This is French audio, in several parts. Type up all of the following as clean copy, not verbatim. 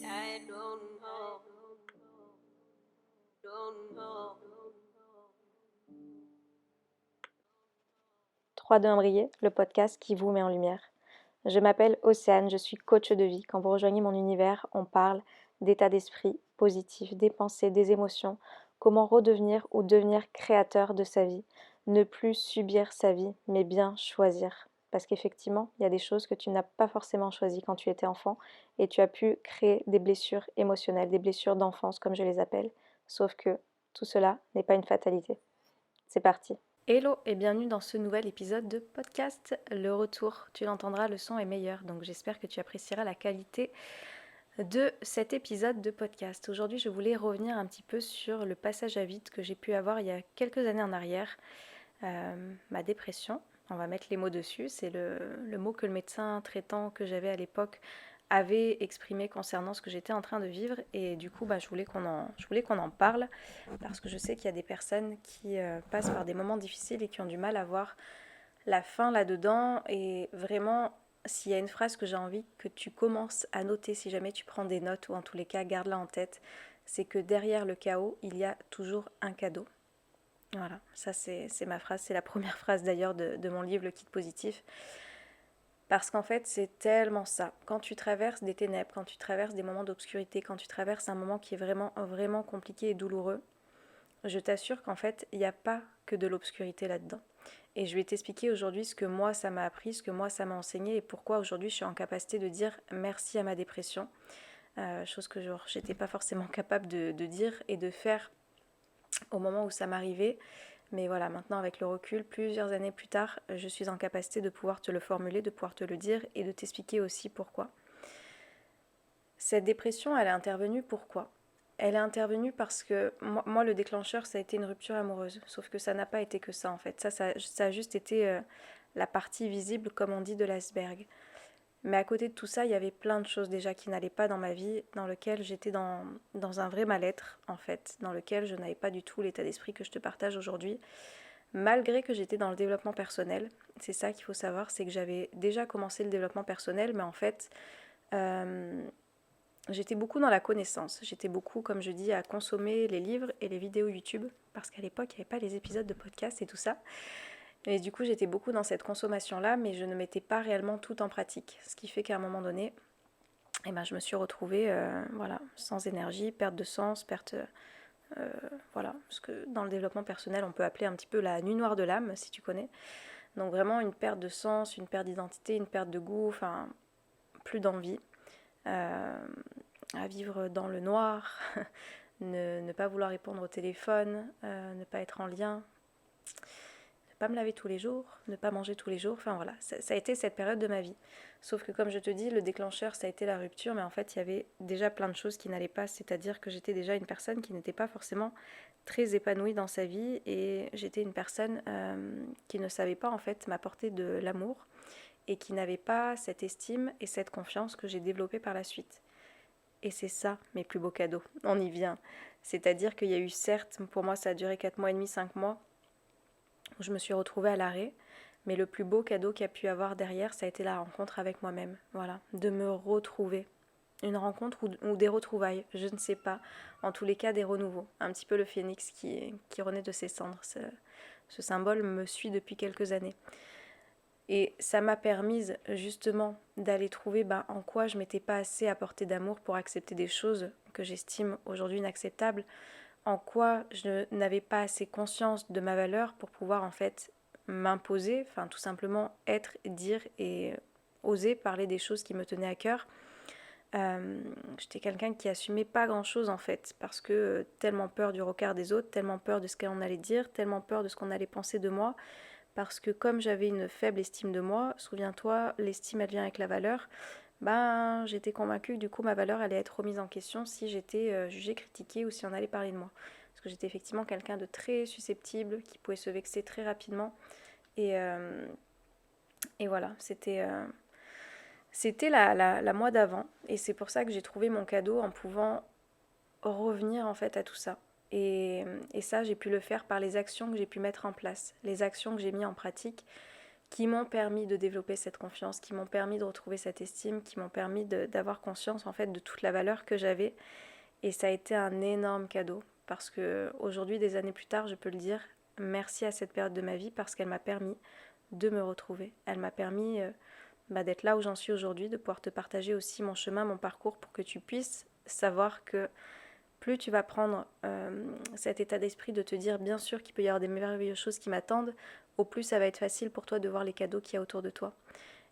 I don't know. 3-2 Imbriqué, le podcast qui vous met en lumière. Je m'appelle Océane, je suis coach de vie. Quand vous rejoignez mon univers, on parle d'état d'esprit positif, des pensées, des émotions, comment redevenir ou devenir créateur de sa vie, ne plus subir sa vie, mais bien choisir. Parce qu'effectivement, il y a des choses que tu n'as pas forcément choisies quand tu étais enfant et tu as pu créer des blessures émotionnelles, des blessures d'enfance comme je les appelle. Sauf que tout cela n'est pas une fatalité. C'est parti. Hello et bienvenue dans ce nouvel épisode de podcast. Le retour, tu l'entendras, le son est meilleur, donc j'espère que tu apprécieras la qualité de cet épisode de podcast. Aujourd'hui, je voulais revenir un petit peu sur le passage à vide que j'ai pu avoir il y a quelques années en arrière, ma dépression. On va mettre les mots dessus, c'est le mot que le médecin traitant que j'avais à l'époque avait exprimé concernant ce que j'étais en train de vivre, et du coup je voulais qu'on en parle parce que je sais qu'il y a des personnes qui passent par des moments difficiles et qui ont du mal à voir la fin là-dedans. Et vraiment, s'il y a une phrase que j'ai envie que tu commences à noter, si jamais tu prends des notes, ou en tous les cas garde-la en tête, c'est que derrière le chaos, il y a toujours un cadeau. Voilà, ça c'est ma phrase, c'est la première phrase d'ailleurs de mon livre Le Kit Positif. Parce qu'en fait, c'est tellement ça. Quand tu traverses des ténèbres, quand tu traverses des moments d'obscurité, quand tu traverses un moment qui est vraiment, vraiment compliqué et douloureux, je t'assure qu'en fait, il n'y a pas que de l'obscurité là-dedans. Et je vais t'expliquer aujourd'hui ce que moi, ça m'a appris, ce que moi, ça m'a enseigné, et pourquoi aujourd'hui, je suis en capacité de dire merci à ma dépression. Chose que j'étais pas forcément capable de dire et de faire au moment où ça m'arrivait. Mais voilà, maintenant avec le recul, plusieurs années plus tard, je suis en capacité de pouvoir te le formuler, de pouvoir te le dire et de t'expliquer aussi pourquoi. Cette dépression, elle est intervenue pourquoi ? Elle est intervenue parce que moi, le déclencheur, ça a été une rupture amoureuse. Sauf que ça n'a pas été que ça, en fait. Ça a juste été la partie visible, comme on dit, de l'iceberg. Mais à côté de tout ça, il y avait plein de choses déjà qui n'allaient pas dans ma vie, dans lesquelles j'étais dans un vrai mal-être, en fait, dans lequel je n'avais pas du tout l'état d'esprit que je te partage aujourd'hui. Malgré que j'étais dans le développement personnel, c'est ça qu'il faut savoir, c'est que j'avais déjà commencé le développement personnel, mais en fait, j'étais beaucoup dans la connaissance. J'étais beaucoup, comme je dis, à consommer les livres et les vidéos YouTube, parce qu'à l'époque, il n'y avait pas les épisodes de podcast et tout ça. Et du coup, j'étais beaucoup dans cette consommation-là, mais je ne mettais pas réellement tout en pratique. Ce qui fait qu'à un moment donné, je me suis retrouvée sans énergie, perte de sens, voilà, ce que dans le développement personnel, on peut appeler un petit peu la nuit noire de l'âme, si tu connais. Donc vraiment une perte de sens, une perte d'identité, une perte de goût, enfin, plus d'envie. À vivre dans le noir, ne pas vouloir répondre au téléphone, ne pas être en lien, ne pas me laver tous les jours, ne pas manger tous les jours, enfin voilà, ça a été cette période de ma vie. Sauf que comme je te dis, le déclencheur, ça a été la rupture, mais en fait, il y avait déjà plein de choses qui n'allaient pas, c'est-à-dire que j'étais déjà une personne qui n'était pas forcément très épanouie dans sa vie, et j'étais une personne qui ne savait pas en fait m'apporter de l'amour, et qui n'avait pas cette estime et cette confiance que j'ai développée par la suite. Et c'est ça mes plus beaux cadeaux, on y vient. C'est-à-dire qu'il y a eu, certes, pour moi ça a duré 4 mois et demi, 5 mois, où je me suis retrouvée à l'arrêt, mais le plus beau cadeau qu'il y a pu avoir derrière, ça a été la rencontre avec moi-même, voilà, de me retrouver. Une rencontre ou des retrouvailles, je ne sais pas. En tous les cas, des renouveaux. Un petit peu le phénix qui renaît de ses cendres. Ce symbole me suit depuis quelques années. Et ça m'a permise justement d'aller trouver en quoi je m'étais pas assez apporté d'amour pour accepter des choses que j'estime aujourd'hui inacceptables, en quoi je n'avais pas assez conscience de ma valeur pour pouvoir en fait m'imposer, enfin tout simplement être, dire et oser parler des choses qui me tenaient à cœur. J'étais quelqu'un qui assumait pas grand chose en fait, parce que tellement peur du regard des autres, tellement peur de ce qu'on allait dire, tellement peur de ce qu'on allait penser de moi, parce que comme j'avais une faible estime de moi, souviens-toi, l'estime elle vient avec la valeur, j'étais convaincue que du coup ma valeur allait être remise en question si j'étais jugée, critiquée, ou si on allait parler de moi. Parce que j'étais effectivement quelqu'un de très susceptible, qui pouvait se vexer très rapidement. Et, euh, et voilà, c'était la moi d'avant. Et c'est pour ça que j'ai trouvé mon cadeau en pouvant revenir en fait à tout ça. Et ça, j'ai pu le faire par les actions que j'ai pu mettre en place, les actions que j'ai mis en pratique, qui m'ont permis de développer cette confiance, qui m'ont permis de retrouver cette estime, qui m'ont permis d'avoir conscience en fait de toute la valeur que j'avais. Et ça a été un énorme cadeau parce que aujourd'hui, des années plus tard, je peux le dire, merci à cette période de ma vie parce qu'elle m'a permis de me retrouver. Elle m'a permis d'être là où j'en suis aujourd'hui, de pouvoir te partager aussi mon chemin, mon parcours pour que tu puisses savoir que plus tu vas prendre cet état d'esprit de te dire bien sûr qu'il peut y avoir des merveilleuses choses qui m'attendent, au plus ça va être facile pour toi de voir les cadeaux qu'il y a autour de toi.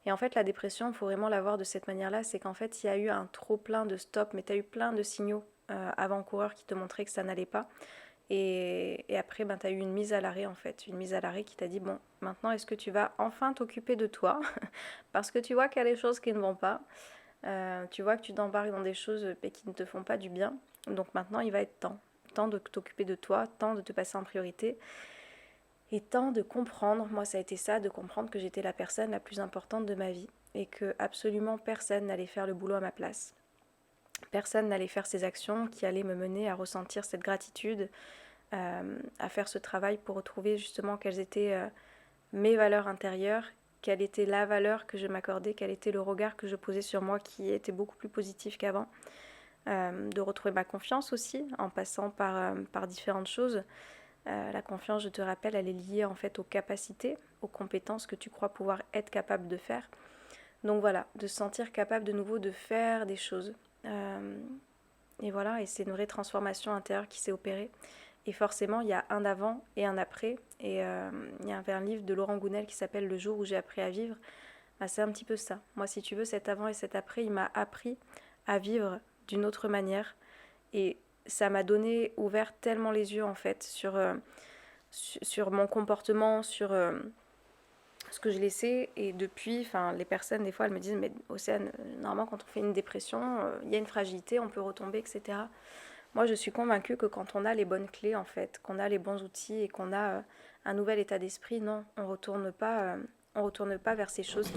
Et en fait, la dépression, il faut vraiment la voir de cette manière-là, c'est qu'en fait, il y a eu un trop plein de stop, mais tu as eu plein de signaux avant-coureurs qui te montraient que ça n'allait pas. Et après, tu as eu une mise à l'arrêt, en fait, une mise à l'arrêt qui t'a dit, bon, maintenant, est-ce que tu vas enfin t'occuper de toi parce que tu vois qu'il y a des choses qui ne vont pas, tu vois que tu t'embarques dans des choses qui ne te font pas du bien. Donc maintenant, il va être temps de t'occuper de toi, temps de te passer en priorité. Et temps de comprendre, moi ça a été ça, de comprendre que j'étais la personne la plus importante de ma vie et que absolument personne n'allait faire le boulot à ma place. Personne n'allait faire ces actions qui allaient me mener à ressentir cette gratitude, à faire ce travail pour retrouver justement quelles étaient mes valeurs intérieures, quelle était la valeur que je m'accordais, quel était le regard que je posais sur moi qui était beaucoup plus positif qu'avant. De retrouver ma confiance aussi en passant par différentes choses. La confiance, je te rappelle, elle est liée en fait aux capacités, aux compétences que tu crois pouvoir être capable de faire. Donc voilà, de se sentir capable de nouveau de faire des choses. Et voilà, et c'est une vraie transformation intérieure qui s'est opérée. Et forcément, il y a un avant et un après. Et il y avait un livre de Laurent Gounel qui s'appelle Le jour où j'ai appris à vivre. Bah, c'est un petit peu ça. Moi, si tu veux, cet avant et cet après, il m'a appris à vivre d'une autre manière. Et ça m'a ouvert tellement les yeux en fait sur mon comportement, sur ce que je laissais. Et depuis, les personnes des fois elles me disent mais Océane, normalement quand on fait une dépression, il y a une fragilité, on peut retomber, etc. Moi je suis convaincue que quand on a les bonnes clés en fait, qu'on a les bons outils et qu'on a un nouvel état d'esprit, non, on retourne pas vers ces choses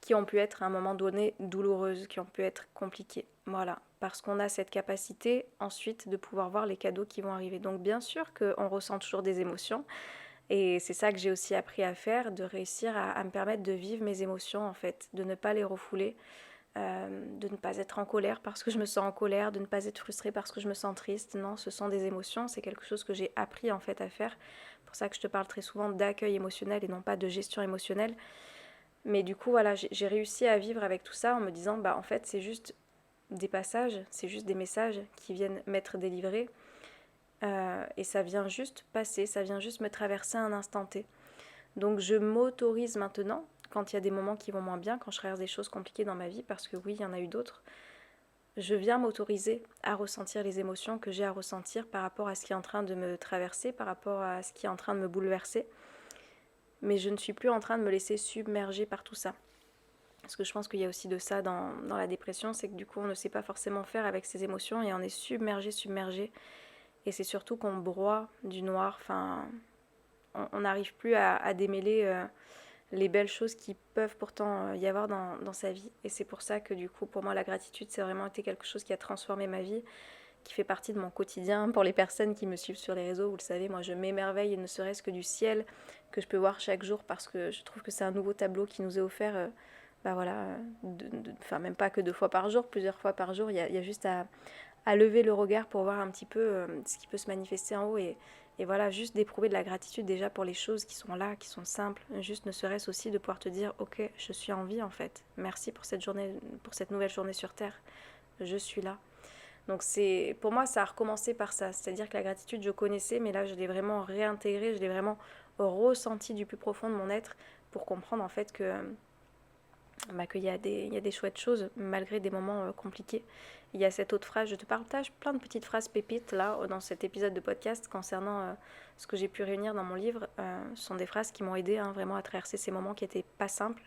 qui ont pu être à un moment donné douloureuses, qui ont pu être compliquées. Voilà, parce qu'on a cette capacité ensuite de pouvoir voir les cadeaux qui vont arriver. Donc bien sûr qu'on ressent toujours des émotions, et c'est ça que j'ai aussi appris à faire, de réussir à me permettre de vivre mes émotions en fait, de ne pas les refouler, de ne pas être en colère parce que je me sens en colère, de ne pas être frustrée parce que je me sens triste. Non, ce sont des émotions, c'est quelque chose que j'ai appris en fait à faire. C'est pour ça que je te parle très souvent d'accueil émotionnel et non pas de gestion émotionnelle. Mais du coup, voilà, j'ai réussi à vivre avec tout ça en me disant, bah en fait, c'est juste des passages, c'est juste des messages qui viennent m'être délivrés. Et ça vient juste passer, ça vient juste me traverser à un instant T. Donc je m'autorise maintenant, quand il y a des moments qui vont moins bien, quand je traverse des choses compliquées dans ma vie, parce que oui, il y en a eu d'autres, je viens m'autoriser à ressentir les émotions que j'ai à ressentir par rapport à ce qui est en train de me traverser, par rapport à ce qui est en train de me bouleverser. Mais je ne suis plus en train de me laisser submerger par tout ça. Parce que je pense qu'il y a aussi de ça dans la dépression, c'est que du coup on ne sait pas forcément faire avec ses émotions et on est submergé. Et c'est surtout qu'on broie du noir, on n'arrive plus à démêler les belles choses qui peuvent pourtant y avoir dans sa vie. Et c'est pour ça que du coup pour moi la gratitude c'est vraiment été quelque chose qui a transformé ma vie, qui fait partie de mon quotidien. Pour les personnes qui me suivent sur les réseaux, vous le savez, moi je m'émerveille ne serait-ce que du ciel que je peux voir chaque jour parce que je trouve que c'est un nouveau tableau qui nous est offert. Même pas que 2 fois par jour, plusieurs fois par jour, il y a juste à lever le regard pour voir un petit peu ce qui peut se manifester en haut et voilà, juste d'éprouver de la gratitude déjà pour les choses qui sont là, qui sont simples, juste ne serait-ce aussi de pouvoir te dire ok, je suis en vie en fait, merci pour cette journée, pour cette nouvelle journée sur Terre, je suis là. Donc pour moi ça a recommencé par ça, c'est-à-dire que la gratitude je connaissais mais là je l'ai vraiment réintégrée, je l'ai vraiment ressenti du plus profond de mon être pour comprendre en fait qu'il y a des chouettes choses malgré des moments compliqués. Il y a cette autre phrase, je te partage plein de petites phrases pépites là dans cet épisode de podcast concernant ce que j'ai pu réunir dans mon livre. Ce sont des phrases qui m'ont aidé vraiment à traverser ces moments qui n'étaient pas simples.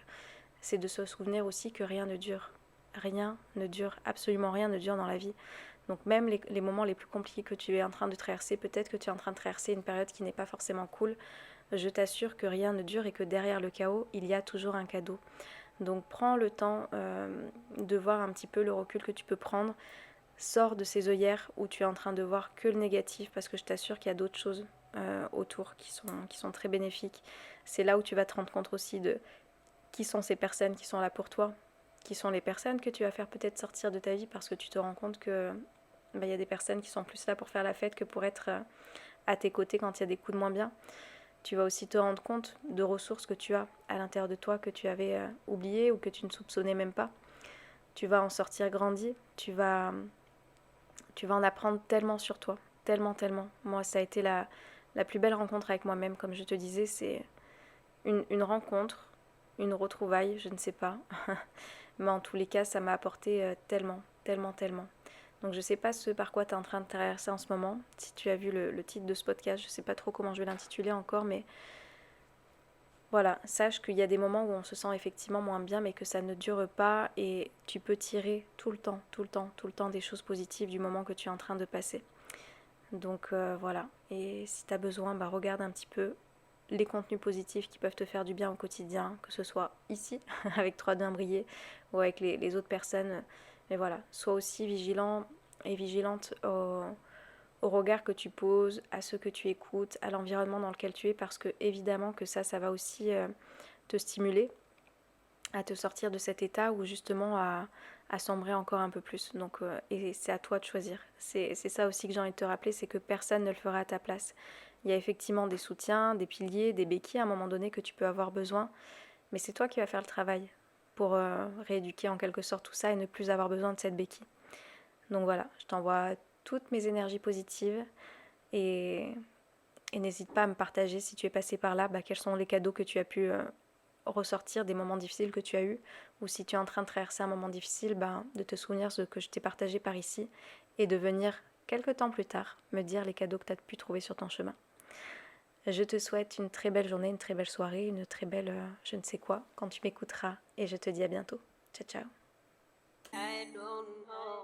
C'est de se souvenir aussi que rien ne dure. Rien ne dure, absolument rien ne dure dans la vie. Donc même les moments les plus compliqués que tu es en train de traverser, peut-être que tu es en train de traverser une période qui n'est pas forcément cool, je t'assure que rien ne dure et que derrière le chaos, il y a toujours un cadeau. Donc prends le temps de voir un petit peu le recul que tu peux prendre. Sors de ces œillères où tu es en train de voir que le négatif parce que je t'assure qu'il y a d'autres choses autour qui sont très bénéfiques. C'est là où tu vas te rendre compte aussi de qui sont ces personnes qui sont là pour toi, qui sont les personnes que tu vas faire peut-être sortir de ta vie parce que tu te rends compte que y a des personnes qui sont plus là pour faire la fête que pour être à tes côtés quand il y a des coups de moins bien. Tu vas aussi te rendre compte de ressources que tu as à l'intérieur de toi que tu avais oubliées ou que tu ne soupçonnais même pas. Tu vas en sortir grandi, tu vas en apprendre tellement sur toi, tellement. Moi, ça a été la plus belle rencontre avec moi-même, comme je te disais, c'est une rencontre, une retrouvaille, je ne sais pas. Mais en tous les cas, ça m'a apporté tellement. Donc je ne sais pas ce par quoi tu es en train de traverser en ce moment. Si tu as vu le titre de ce podcast, je ne sais pas trop comment je vais l'intituler encore, mais voilà, sache qu'il y a des moments où on se sent effectivement moins bien, mais que ça ne dure pas et tu peux tirer tout le temps des choses positives du moment que tu es en train de passer. Donc voilà, et si tu as besoin, regarde un petit peu les contenus positifs qui peuvent te faire du bien au quotidien, que ce soit ici, avec 3 bien brillés, ou avec les autres personnes. Mais voilà, sois aussi vigilant et vigilante au regard que tu poses, à ce que tu écoutes, à l'environnement dans lequel tu es, parce que évidemment que ça va aussi te stimuler à te sortir de cet état ou justement à sombrer encore un peu plus. Donc, et c'est à toi de choisir. C'est ça aussi que j'ai envie de te rappeler, c'est que personne ne le fera à ta place. Il y a effectivement des soutiens, des piliers, des béquilles à un moment donné que tu peux avoir besoin, mais c'est toi qui vas faire le travail pour rééduquer en quelque sorte tout ça et ne plus avoir besoin de cette béquille. Donc voilà, je t'envoie toutes mes énergies positives et n'hésite pas à me partager si tu es passé par là, quels sont les cadeaux que tu as pu ressortir des moments difficiles que tu as eus, ou si tu es en train de traverser un moment difficile, de te souvenir de ce que je t'ai partagé par ici et de venir quelques temps plus tard me dire les cadeaux que tu as pu trouver sur ton chemin. Je te souhaite une très belle journée, une très belle soirée, une très belle je ne sais quoi quand tu m'écouteras et je te dis à bientôt. Ciao ciao. I don't know.